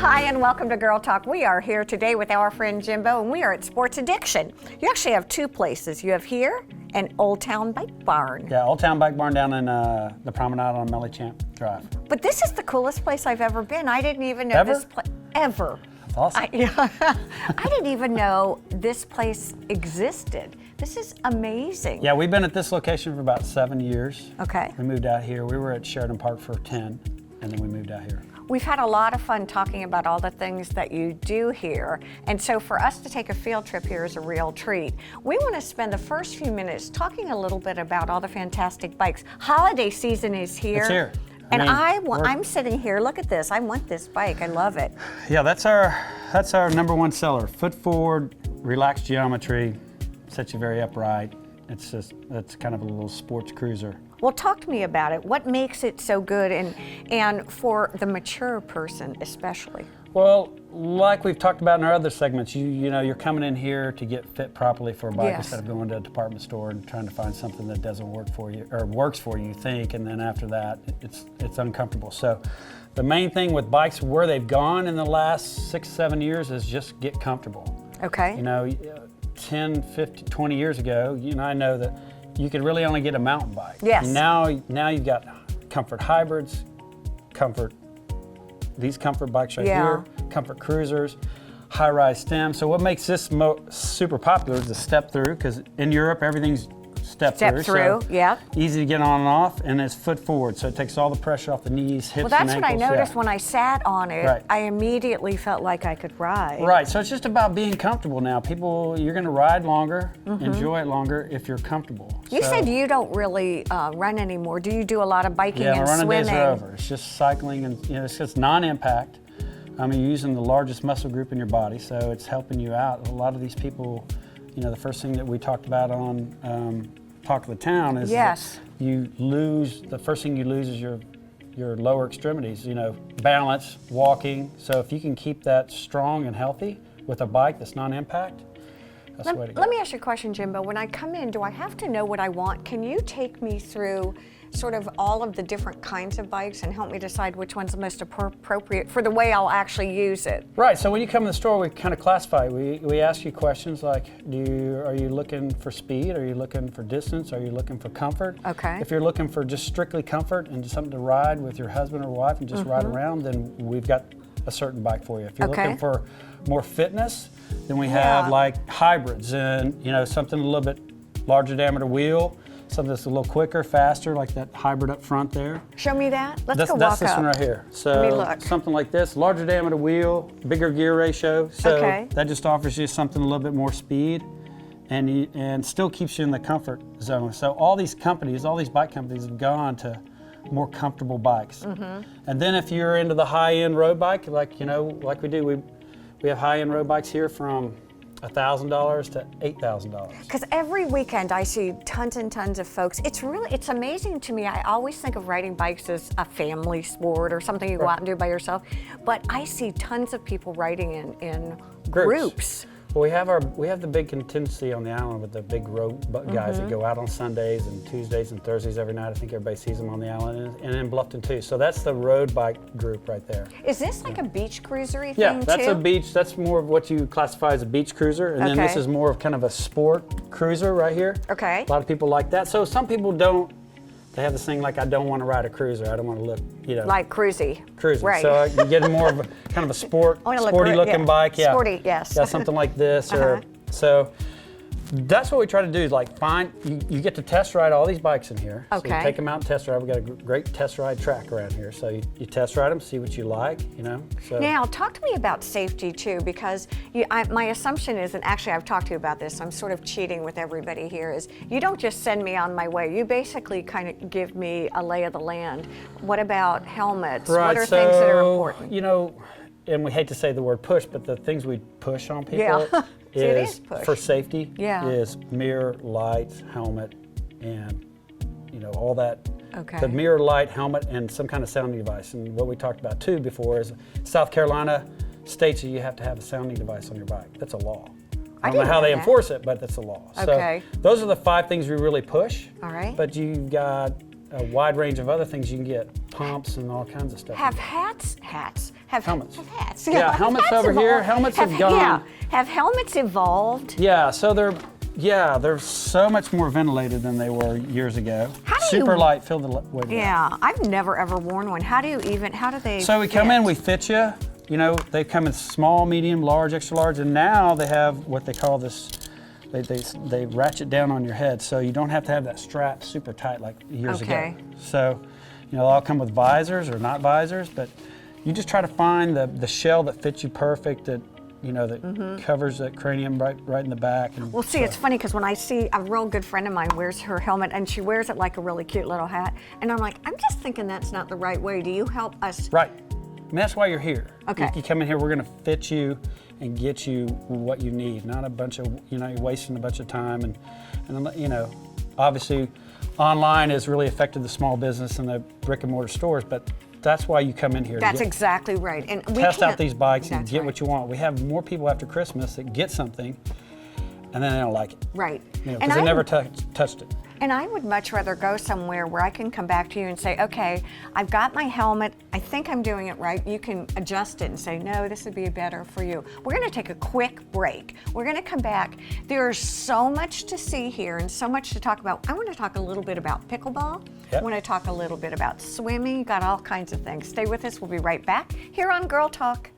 Hi, and welcome to Girl Talk. We are here today with our friend Jimbo, and we are at Sports Addiction. You actually have two places. You have here and Old Town Bike Barn. Yeah, Old Town Bike Barn down in the promenade on Mellichamp Drive. But this is the coolest place I've ever been. I didn't even know this place. Ever. That's awesome. I didn't even know this place existed. This is amazing. Yeah, we've been at this location for about 7 years. Okay. We moved out here. We were at Sheridan Park for 10, and then we moved out here. We've had a lot of fun talking about all the things that you do here, and so for us to take a field trip here is a real treat. We want to spend the first few minutes talking a little bit about all the fantastic bikes. Holiday season is here. It's here. And I'm sitting here, look at this, I want this bike, I love it. Yeah, that's our number one seller. Foot forward, relaxed geometry, sets you very upright. It's kind of a little sports cruiser. Well, talk to me about it. What makes it so good, and for the mature person especially? Well, like we've talked about in our other segments, you know, you're coming in here to get fit properly for a bike instead of going to a department store and trying to find something that doesn't work for you, or works for you, you think, and then after that, it's uncomfortable. So the main thing with bikes, where they've gone in the last 6-7 years, is just get comfortable. Okay. You know, 10, 15, 20 years ago, you know, I know that you could really only get a mountain bike. Yes. Now you've got comfort hybrids, these comfort bikes right here, comfort cruisers, high-rise stems. So what makes this super popular is the step through, because in Europe everything's step through. So yeah. Easy to get on and off, and it's foot forward, so it takes all the pressure off the knees, hips, well, and ankles. Well, that's what I noticed when I sat on it. Right. I immediately felt like I could ride. Right, so it's just about being comfortable now. People, you're going to ride longer, enjoy it longer if you're comfortable. You said you don't really run anymore. Do you do a lot of biking and running swimming? days are over. It's just cycling, and you know, it's just non-impact. I mean, you're using the largest muscle group in your body, so it's helping you out. A lot of these people, you know, the first thing that we talked about on Talk of the Town is that the first thing you lose is your lower extremities, you know, balance, walking. So if you can keep that strong and healthy with a bike that's non-impact, that's the way to go. Let me ask you a question, Jimbo. When I come in, do I have to know what I want? Can you take me through sort of all of the different kinds of bikes and help me decide which one's the most appropriate for the way I'll actually use it? Right, so when you come in the store, we kind of classify. We ask you questions like, are you looking for speed? Are you looking for distance? Are you looking for comfort? Okay. If you're looking for just strictly comfort and just something to ride with your husband or wife and just ride around, then we've got a certain bike for you. If you're looking for more fitness, then we have like hybrids and, you know, something a little bit larger diameter wheel, something that's a little quicker, faster, like that hybrid up front there. Show me that. Let's go walk That's this up. one right here. So let me look. Something like this, larger diameter wheel, bigger gear ratio. So that just offers you something a little bit more speed, and still keeps you in the comfort zone. So all these bike companies have gone to more comfortable bikes. And then if you're into the high-end road bike, like we do, we have high-end road bikes here from $1,000 to $8,000. Because every weekend I see tons and tons of folks. It's amazing to me. I always think of riding bikes as a family sport or something you go out and do by yourself. But I see tons of people riding in groups. Well, we have the big contingency on the island with the big road guys that go out on Sundays and Tuesdays and Thursdays every night. I think everybody sees them on the island, and in Bluffton too. So that's the road bike group right there. Is this like a beach cruisery thing Yeah, that's a beach. That's more of what you classify as a beach cruiser, and then this is more of kind of a sport cruiser right here. Okay. A lot of people like that. So some people don't. They have this thing like, I don't want to ride a cruiser. I don't want to look, you know. Like cruising. Right. So you get more of a kind of a sporty looking bike. Yeah. Sporty, yes. Yeah, something like this. So that's what we try to do is like you get to test ride all these bikes in here. Okay. So you take them out and test ride. We've got a great test ride track around here. So you test ride them, see what you like, you know. So. Now, talk to me about safety too, because my assumption is, and actually I've talked to you about this, so I'm sort of cheating with everybody here, is you don't just send me on my way. You basically kind of give me a lay of the land. What about helmets? Right, what are things that are important? You know, and we hate to say the word push, but the things we push on people is for safety is mirror, lights, helmet, and you know, all that. Okay. The mirror, light, helmet, and some kind of sounding device. And what we talked about too before is South Carolina states that you have to have a sounding device on your bike. That's a law. I don't know how they enforce it, but that's a law. Okay. So those are the 5 things we really push. All right. But you've got a wide range of other things you can get, pumps and all kinds of stuff. Have hats? Have Helmets. Have hats. Yeah, helmets over here. Helmets have gone. Yeah, have helmets evolved? Yeah, so they're so much more ventilated than they were years ago. How do Super you- light, feel the weight of it. Yeah, I've never ever worn one. How do they So we come fit? in, we fit you. You know, they come in small, medium, large, extra large, and now they have what they call this. They ratchet down on your head, so you don't have to have that strap super tight like years Okay. ago. So, you know, they'll all come with visors or not visors, but you just try to find the shell that fits you perfect, that that covers that cranium right in the back. And Well, see, it's funny because when I see a real good friend of mine wears her helmet and she wears it like a really cute little hat, and I'm like, I'm just thinking that's not the right way. Do you help us? Right. And that's why you're here. Okay. You come in here, we're going to fit you and get you what you need, not a bunch of, you're wasting a bunch of time. And obviously online has really affected the small business and the brick and mortar stores, but that's why you come in here. That's to exactly right. And we test out can't- these bikes and That's get right. what you want. We have more people after Christmas that get something and then they don't like it. Right. Because they never touched it. And I would much rather go somewhere where I can come back to you and say, okay, I've got my helmet. I think I'm doing it right. You can adjust it and say, no, this would be better for you. We're going to take a quick break. We're going to come back. There's so much to see here and so much to talk about. I want to talk a little bit about pickleball. Yep. I want to talk a little bit about swimming. Got all kinds of things. Stay with us. We'll be right back here on Girl Talk.